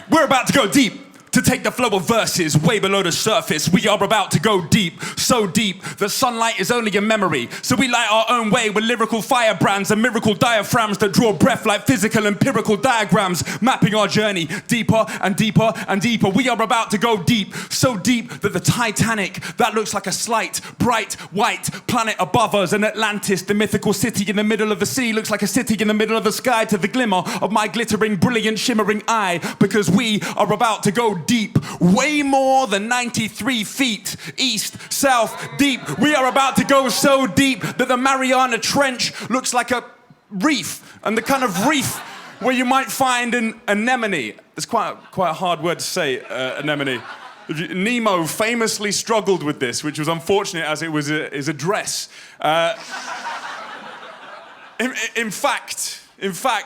We're about to go deep. To take the flow of verses way below the surface. We are about to go deep, so deep that sunlight is only a memory. So we light our own way with lyrical firebrands and miracle diaphragms that draw breath like physical empirical diagrams, mapping our journey deeper and deeper and deeper. We are about to go deep, so deep that the Titanic, that looks like a slight, bright, white planet above us, and Atlantis, the mythical city in the middle of the sea, looks like a city in the middle of the sky to the glimmer of my glittering, brilliant, shimmering eye, because we are about to go deep, way more than 93 feet, east, south, deep. We are about to go so deep that the Mariana Trench looks like a reef, and the kind of reef where you might find an anemone. It's quite a hard word to say, anemone. Nemo famously struggled with this, which was unfortunate as it was his address. In fact,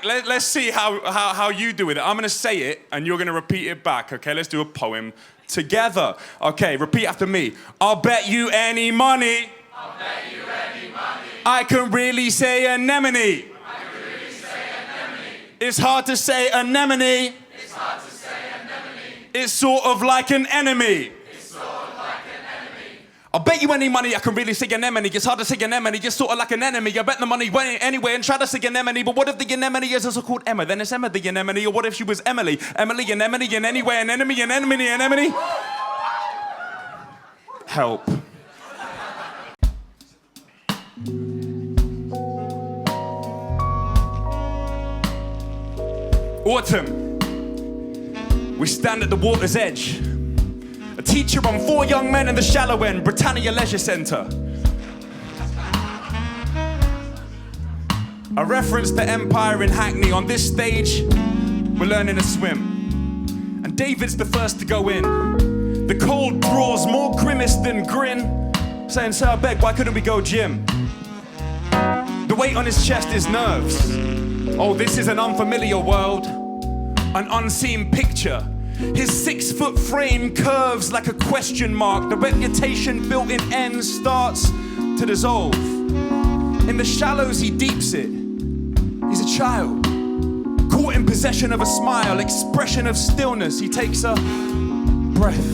let's see how you do with it. I'm going to say it, and you're going to repeat it back, okay? Let's do a poem together. Okay, repeat after me. I'll bet you any money. I'll bet you any money. I can really say anemone. I can really say anemone. It's hard to say anemone. It's hard to say anemone. It's sort of like an enemy. It's sort of like an enemy. I'll bet you any money I can really say anemone. It's hard to say anemone, just sort of like an enemy. I bet the money anyway and try to say anemone. But what if the anemone is also called Emma? Then it's Emma the anemone. Or what if she was Emily? Emily, anemone, and anyway, an enemy, an anemone, anemone. Help. Autumn. We stand at the water's edge. A teacher on 4 young men in the shallow end, Britannia Leisure Centre. A reference to Empire in Hackney. On this stage, we're learning to swim. And David's the first to go in. The cold draws more grimace than grin, saying, "Sir, I beg, why couldn't we go gym?" The weight on his chest is nerves. Oh, this is an unfamiliar world, an unseen picture. His 6-foot frame curves like a question mark. The reputation built in ends starts to dissolve. In the shallows, he deeps it. He's a child, caught in possession of a smile, expression of stillness. He takes a breath,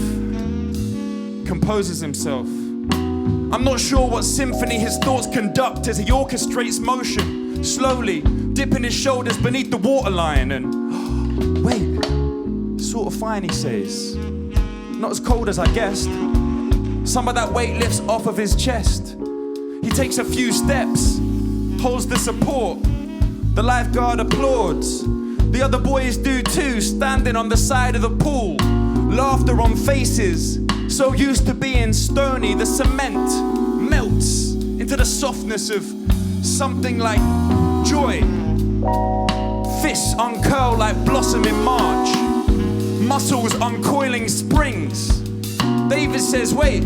composes himself. I'm not sure what symphony his thoughts conduct as he orchestrates motion, slowly dipping his shoulders beneath the waterline and wait. Sort of fine, he says. Not as cold as I guessed. Some of that weight lifts off of his chest. He takes a few steps, holds the support. The lifeguard applauds. The other boys do too, standing on the side of the pool. Laughter on faces, so used to being stony. The cement melts into the softness of something like joy. Fists uncurl like blossom in March. Muscles uncoiling springs. David says, "Wait,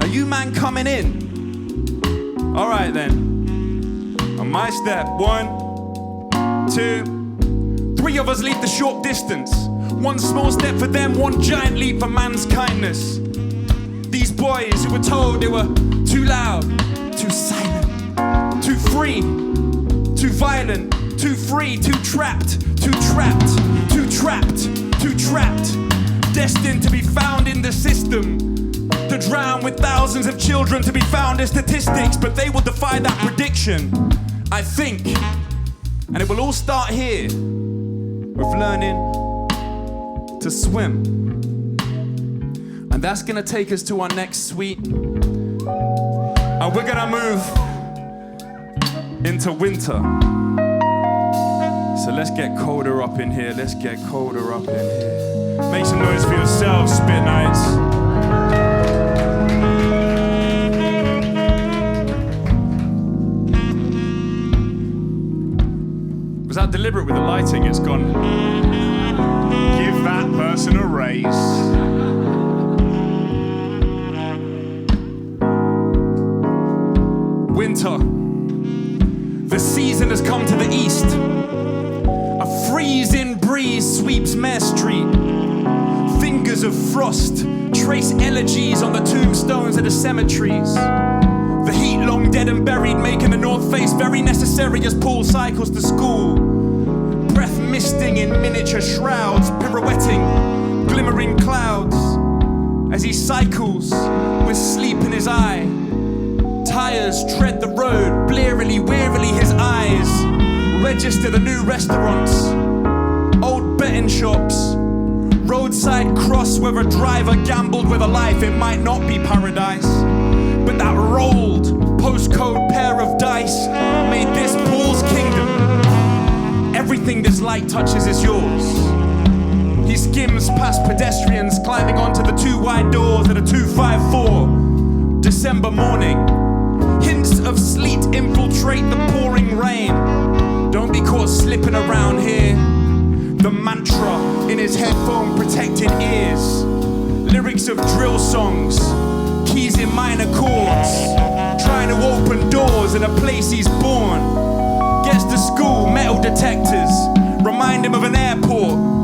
are you man coming in?" All right then. On my step, 1, 2, 3 of us leap the short distance. 1 small step for them, 1 giant leap for man's kindness. These boys who were told they were too loud, too silent, too free, too violent, too free, too trapped, too trapped, too trapped, too trapped, destined to be found in the system, to drown with thousands of children to be found as statistics, but they will defy that prediction, I think. And it will all start here with learning to swim. And that's gonna take us to our next suite. And we're gonna move into winter. So let's get colder up in here. Let's get colder up in here. Make some noise for yourselves, Spitnights. Was that deliberate with the lighting? It's gone. Give that person a raise. Winter. The season has come to the east. A freezing breeze sweeps Mare Street. Fingers of frost trace elegies on the tombstones of the cemeteries. The heat long dead and buried, making the north face very necessary as Paul cycles to school. Breath misting in miniature shrouds, pirouetting as he cycles with sleep in his eye. Tires tread the road, blearily, wearily his eyes register the new restaurants, old betting shops, roadside cross where a driver gambled with a life. It might not be paradise, but that rolled postcode pair of dice made this Paul's kingdom. Everything this light touches is yours. He skims past pedestrians climbing onto the two wide doors at a 254 December morning. Hints of sleet infiltrate the pouring rain. Don't be caught slipping around here. The mantra in his headphone protected ears. Lyrics of drill songs, keys in minor chords. Trying to open doors in a place he's born. Gets to school, metal detectors remind him of an airport.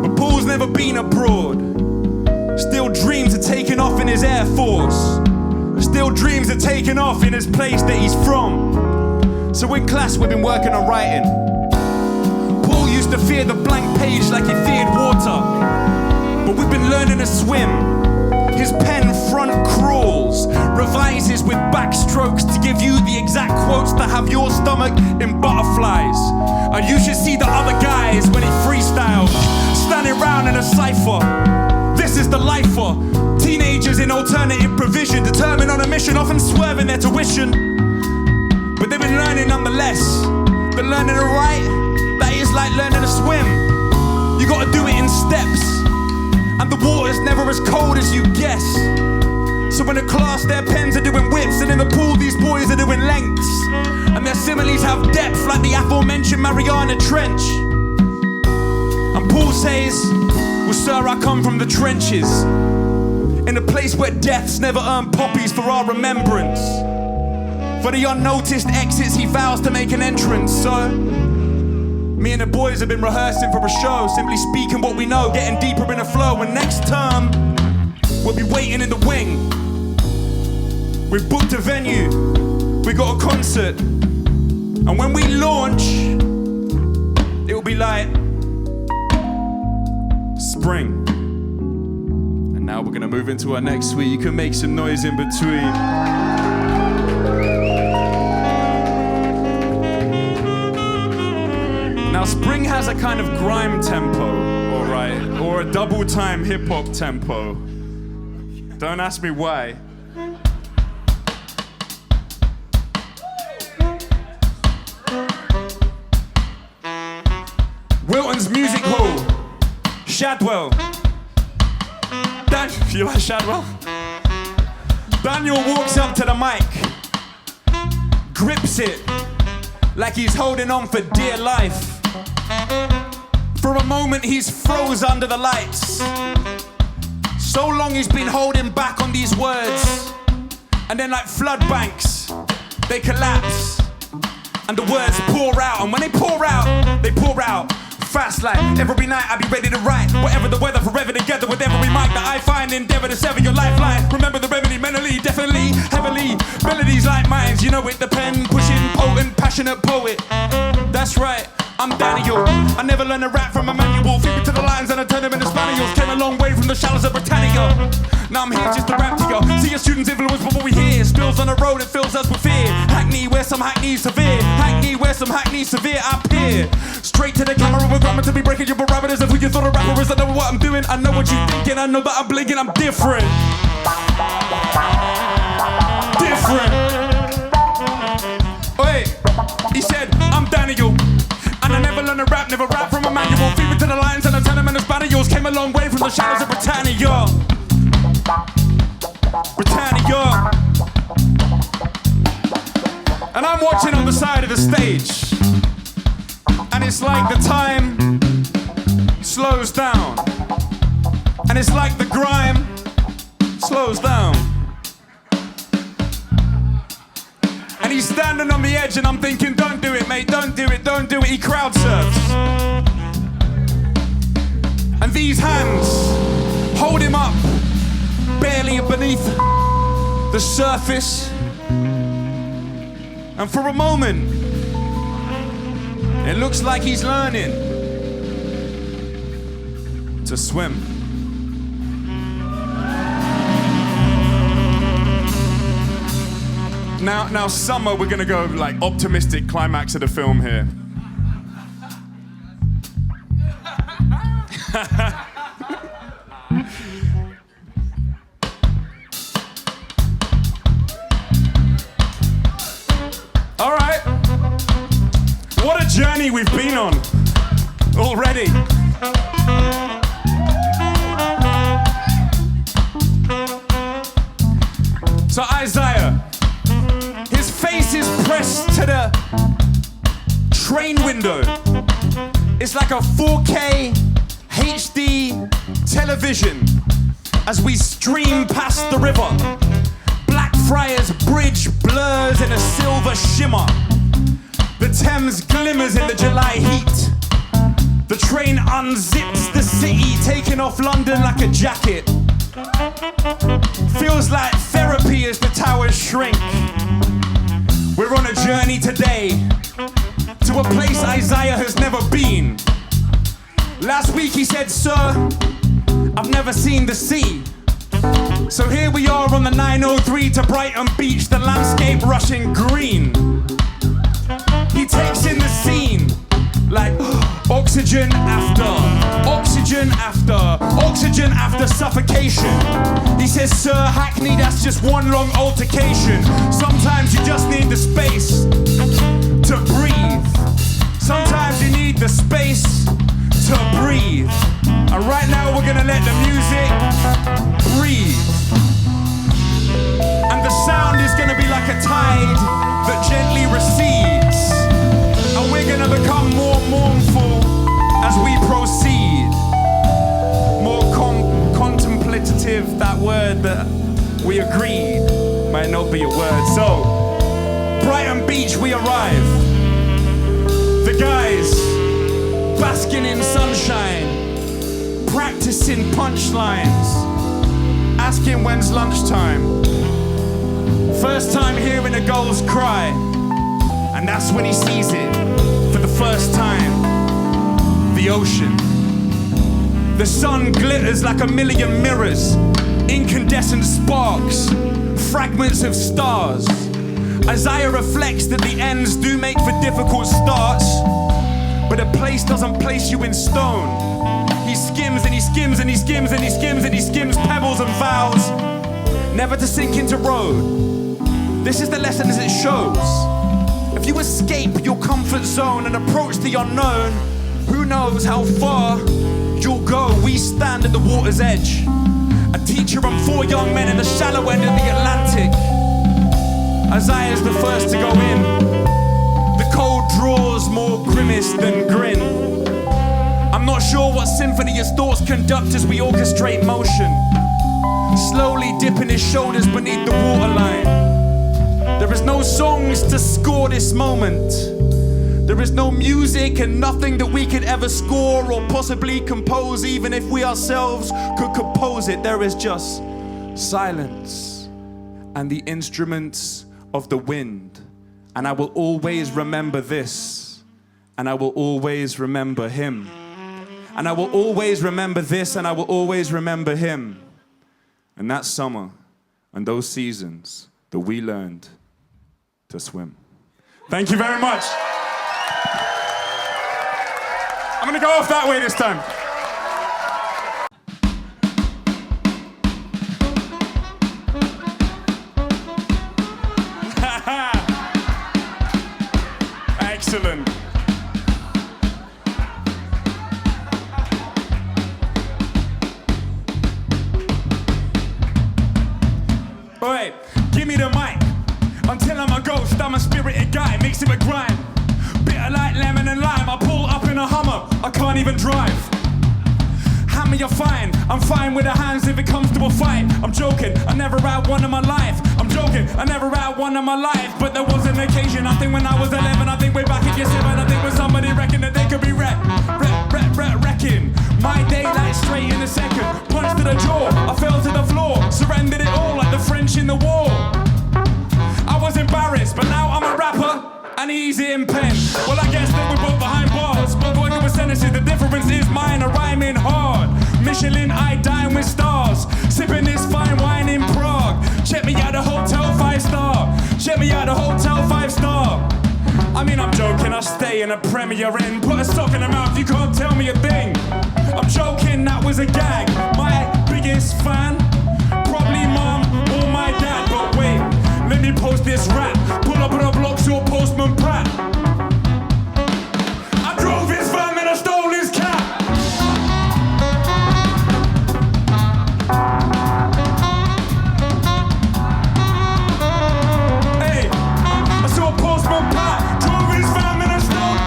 But Paul's never been abroad. Still dreams of taking off in his Air Force. Still dreams of taking off in his place that he's from. So in class we've been working on writing. Paul used to fear the blank page like he feared water. But we've been learning to swim. His pen front crawls, revises with backstrokes to give you the exact quotes that have your stomach in butterflies. And you should see the other guys when he freestyles, standing round in a cypher. This is the life for teenagers in alternative provision, determined on a mission, often swerving their tuition. But they've been learning nonetheless. They're learning to write, that is like learning to swim. You gotta do it in steps, and the water's never as cold as you guess. So in the class their pens are doing widths, and in the pool these boys are doing lengths. And their similes have depth like the aforementioned Mariana Trench. And Paul says, well sir, I come from the trenches, in a place where deaths never earn poppies for our remembrance. For the unnoticed exits he vows to make an entrance. So me and the boys have been rehearsing for a show, simply speaking what we know, getting deeper in the flow. And next term we'll be waiting in the wing. We've booked a venue, we got a concert, and when we launch it'll be like spring. And now we're gonna move into our next suite. You can make some noise in between. Now spring has a kind of grime tempo, alright, or a double time hip hop tempo. Don't ask me why. Wilton's Music Hall, Shadwell. You like Shadwell? Daniel walks up to the mic, grips it like he's holding on for dear life. For a moment he's froze under the lights. So long he's been holding back on these words, and then like flood banks, they collapse and the words pour out. And when they pour out fast like every night I be ready to write. Whatever the weather, forever together with every mic that I find. Endeavor to sever your lifeline. Remember the remedy, mentally, definitely, heavily. Melodies like mine, you know it, the pen pushing, potent, passionate poet. That's right, I'm Daniel. I never learned to rap from a manual. Figure to the lines and I turn them into Spaniels. Came a long way from the shallows of Britannia. Now I'm here just to rap to you. See your students influence what we hear. Spills on the road, it fills us with fear. Hackney, where some hackneys severe. Hackney, where some hackneys severe. I peer straight to the camera with grammar to be breaking your parameters of who you thought a rapper is. I know what I'm doing, I know what you thinking. I know that I'm blinking, I'm different. Different. Wait, he said, I'm Daniel. And I never learned to rap, never rap from a manual. Feed me to the lines and I turn them into Spaniels. Came a long way from the shadows of Britannia. Britannia. And I'm watching on the side of the stage, and it's like the time slows down, and it's like the grime slows down. And he's standing on the edge and I'm thinking, don't do it, mate, don't do it, don't do it. He crowd surfs. And these hands hold him up, barely beneath the surface. And for a moment, it looks like he's learning to swim. Now, summer, we're gonna go like optimistic climax of the film here. All right. What a journey we've been on already. So Isaiah, his face is pressed to the train window. It's like a 4K HD television as we stream past the river. Blackfriars Bridge blurs in a silver shimmer. The Thames glimmers in the July heat. The train unzips the city, taking off London like a jacket. Feels like therapy as the towers shrink. We're on a journey today to a place Isaiah has never been. Last week he said, "Sir, I've never seen the sea." So here we are on the 903 to Brighton Beach, the landscape rushing green. He takes in the scene like oxygen after oxygen after oxygen after suffocation. He says, "Sir, Hackney, that's just one long altercation. Sometimes you just need the space to breathe. Sometimes you need the space to breathe." And right now we're gonna let the music breathe. And the sound is gonna be like a tide that gently recedes. And we're gonna become more mournful as we proceed. More contemplative, that word that we agreed might not be a word. So, Brighton Beach, we arrive. The guys basking in sunshine, practicing punchlines, asking when's lunchtime. First time hearing a gull's cry, and that's when he sees it for the first time. The ocean. The sun glitters like a million mirrors, incandescent sparks, fragments of stars. Isaiah reflects that the ends do make for difficult starts, but a place doesn't place you in stone. He skims and he skims and he skims and he skims and he skims pebbles and vows never to sink into road. This is the lesson as it shows. If you escape your comfort zone and approach the unknown, who knows how far you'll go. We stand at the water's edge, a teacher and four young men in the shallow end of the Atlantic. Isaiah's the first to go in. The cold draws more grimace than grin. I'm not sure what symphony his thoughts conduct as we orchestrate motion, slowly dipping his shoulders beneath the waterline. There is no songs to score this moment. There is no music and nothing that we could ever score or possibly compose, even if we ourselves could compose it. There is just silence and the instruments of the wind. And I will always remember this, and I will always remember him. And I will always remember this, and I will always remember him. And that summer and those seasons that we learned to swim. Thank you very much. I'm gonna go off that way this time. Excellent. Alright, give me the mic. Until I'm a ghost, I'm a spirited guy, makes him a grime. Bitter like lemon and lime, I pull up in a Hummer, I can't even drive. Hammer, you're fine, I'm fine with the hands if it comes to a fight. I'm joking, I never had one in my life. I'm joking, I never had one in my life. But there was an occasion, I think when I was 11, I think way back in year 7, I think when somebody reckoned that they could be wrecking. My daylight straight in a second, punch to the jaw, I fell to the floor, surrendered it all like the French in the war. I was embarrassed, but now I'm a rapper and easy in pen. Well, I guess that we're both behind bars, but working with sentences, the difference is mine are rhyming hard. Michelin, I dine with stars, sipping this fine wine in Prague. Check me out, a hotel 5-star. Check me out the hotel 5-star. I mean, I'm joking, I stay in a Premier Inn. Put a sock in the mouth, you can't tell me a thing. I'm joking, that was a gag. My biggest fan, probably mum or my dad. But wait, let me post this rap. Pull up on the block, saw Postman Pat. I drove his van and I stole his cat. Hey, I saw Postman Pat, drove his van and I stole it.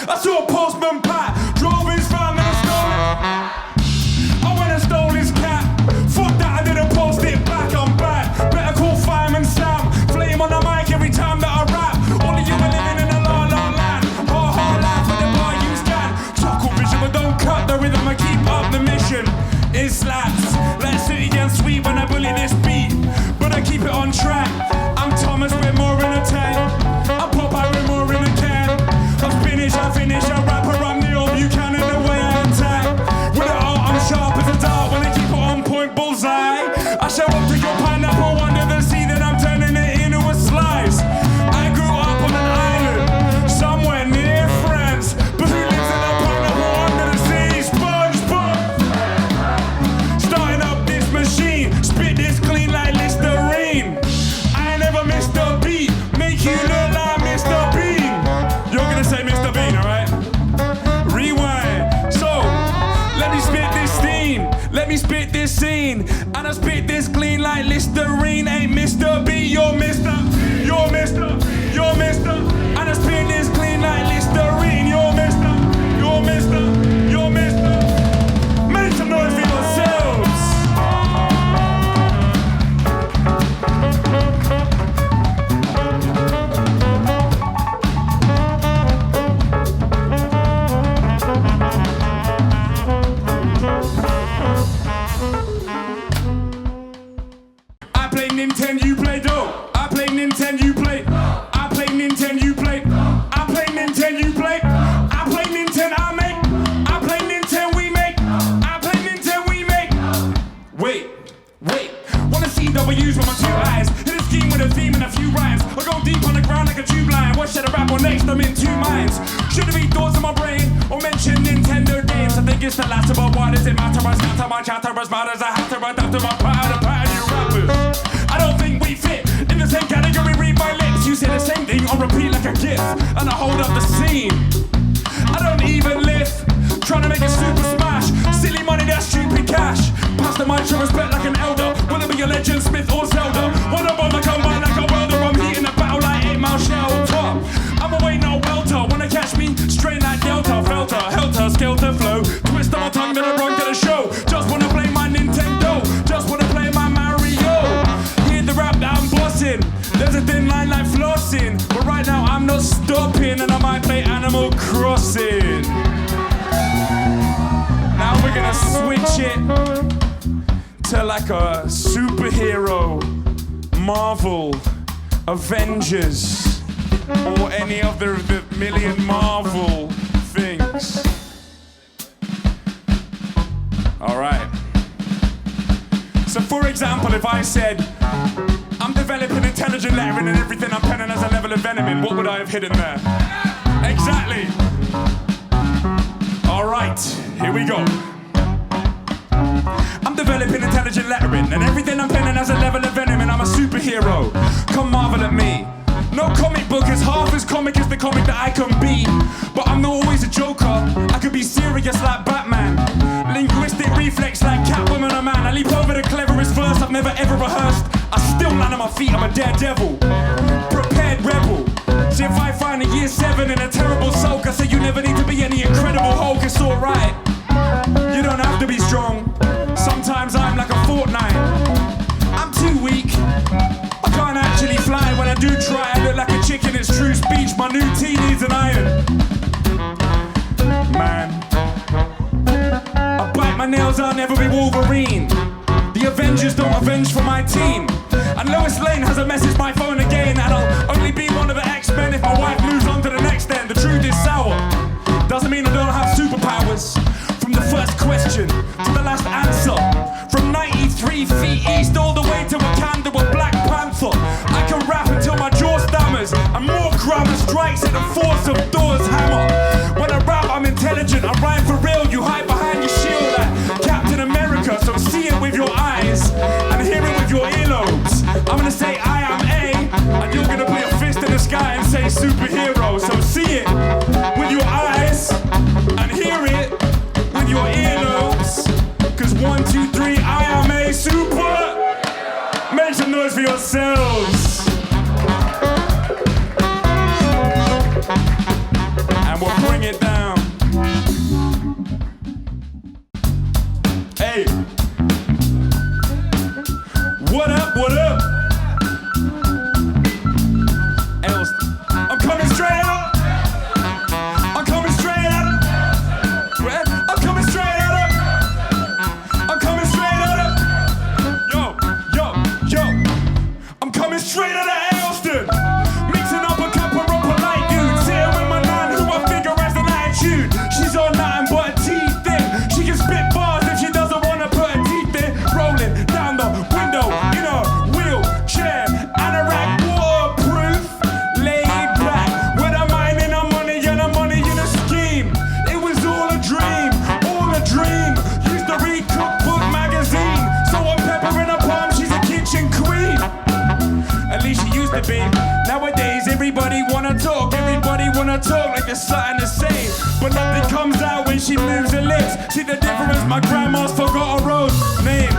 I saw Postman Pat, drove his van and I stole it. I went and stole his cat. Fuck that, I didn't post it back, I'm bad. Better call Fireman Sam. Flame on the mic every time that I rap. All of you are living in a la-la land. Ha-ha, laugh at the bar you stand. Chuckle vision, but don't cut the rhythm. I keep up the mission. It slaps like City and Sweet when I bully this beat, but I keep it on track. I'm Thomas with more in a tank. I'm Popeye with more in a can. I'm Spinach, I finish, I rapper, I'm Neil Buchanan the way I attack. With it all, I'm sharp as a dart when I keep it on point, bullseye. I show up to your pineapple under the sea, then I'm turning it into a slice. I grew up on an island, somewhere near France, but who lives in a pineapple under the sea? SpongeBob! Starting up this machine, spit this clean like Listerine. I ain't never missed a beat, make you look like Mr. Bean. You're gonna say Mr. Bean, alright? Rewind. So, let me spit this scene, let me spit this scene, and I spit this clean like Listerine. Ain't Mr. B, you're Mr. You're Mr. You're Mr. And I spit this clean like Listerine. You're Mr. You're Mr. You're Mr. Make some noise for yourselves. I play Nintendo, you play dope. I play Nintendo, you play. I play Nintendo, you play. I play Nintendo, you play. I play Nintendo, I make. I play Nintendo, we make. I play Nintendo, we make. Wait, wait. Wanna see W's with my two eyes. Hit a scheme with a theme and a few rhymes. I go deep on the ground like a tube line. What should I rap on next? I'm in two minds. Should there be thoughts in my brain or mention Nintendo games? I think it's the latter, but what does it matter? I scatter my chatter as bad as I have to adapt to my pattern, you rappers. I don't think we fit in the same category, read my lips. You say the same thing on repeat like a gif, and I hold up the scene. I don't even lift, trying to make a super smash. Silly money, that's stupid cash. Pass the mic, show respect like an elder. Will it be a legend, Smith or Zelda? One of them I come by like a welder. I'm heating the battle like 8 Mile shelter. I'm away, no welter. Wanna catch me? Straight like Delta, Felter, Helter, Skelter flow. Twist on my tongue, then I run to the show. Just wanna play my Nintendo, just wanna play my Mario. Hear the rap that I'm bossing. There's a thin line like flossing, but right now I'm not stopping, and I might play Animal Crossing. Now we're gonna switch it to like a superhero, Marvel, Avengers, or any other of the million Marvel things. All right. So for example, if I said, I'm developing intelligent lettering and everything I'm penning as a level of venom in, what would I have hidden there? Exactly. All right, here we go. I'm developing intelligent lettering and everything I'm penning has a level of venom and I'm a superhero. Come marvel at me. No comic book is half as comic as the comic that I can be. But I'm not always a joker. I could be serious like Batman. Linguistic reflex like Catwoman or man. I leap over the cleverest verse I've never ever rehearsed. I still land on my feet, I'm a daredevil. Prepared rebel. See if I find a year 7 in a terrible sulk, I say you never need to be any incredible Hulk, it's alright. You don't have to be strong. Sometimes I'm like a Fortnite. I'm too weak. I can't actually fly. When I do try, I look like a chicken. It's true speech. My new tea needs an iron. Man, I bite my nails, I'll never be Wolverine. The Avengers don't avenge for my team. And Lois Lane has a message my phone again. And I'll only be one of the X-Men if my wife moves on to the next end. The truth is sour. Doesn't mean I don't have superpowers. From the first question to the last answer. From 93 feet east all the way to Wakanda with Black Panther. I can rap makes it a force of doors hammer. When I rap, I'm intelligent, I rhyme for real. You hide behind your shield like Captain America. So see it with your eyes and hear it with your earlobes. I'm gonna say I am A, and you're gonna put your fist in the sky and say superhero. So see it with your eyes and hear it with your earlobes. Cause 1, 2, 3, I am a super. Make some noise for yourselves. And we'll bring it down. Hey. What up, what up? Elston. I'm coming straight up. I'm coming straight up. I'm coming straight up. I'm coming straight up. Yo. I'm coming straight out of Elston. Mixing up a couple of polite dudes. Here with my nun who I figure has an attitude. She's on nothing but a teeth in. She can spit bars if she doesn't want to put her teeth in. Rolling down the window in a wheelchair. Anorak waterproof. Laid back with a mind and a money and a money in a scheme. It was all a dream, all a dream. Used to read cookbook magazine. So I'm peppering her palm, she's a kitchen queen. At least she used to be. Nowadays everybody wanna talk like there's something to say. But nothing comes out when she moves her lips. See the difference, my grandma's forgot her own name.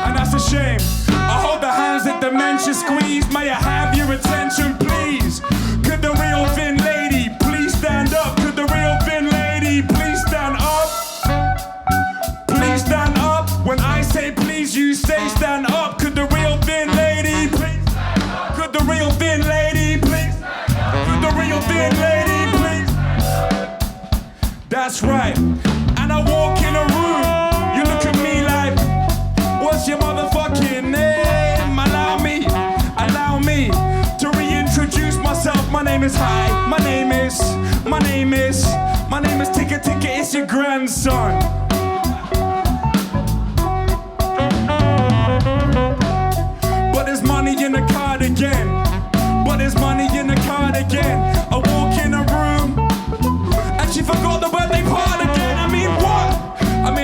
And that's a shame. I hold the hands that dementia squeeze. May I have your attention please? Could the real thin lady please stand up? Could the real thin lady please stand up? Please stand up. When I say please, you say stand up. Could the real thin lady please? Could the real thin lady please? Could the real thin lady please? That's right. And I walk in a room. You look at me like, what's your motherfucking name? Allow me to reintroduce myself. My name is Hi. My name is Ticka Ticka. It's your grandson. But there's money in the card again. I walk in a room and she forgot the birthday part again. I mean what?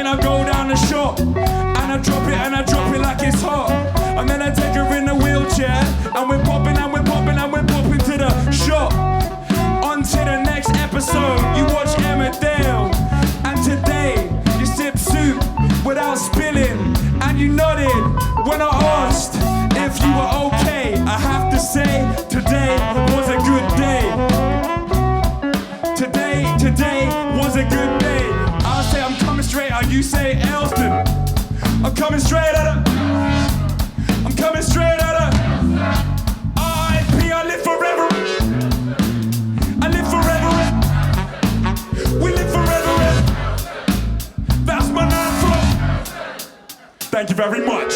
I go down the shop and I drop it like it's hot. And then I take her in a wheelchair and we're popping to the shop. On to the next episode, you watch Emmerdale. And today you sip soup without spilling. And you nodded when I asked if you were okay. I have to say, today was a good day. Today was a good day. I'll say I'm coming straight out, you say Elston. I'm coming straight out of. I'm coming straight out of. R.I.P. I live forever. I live forever. We live forever. That's my mantra. Thank you very much.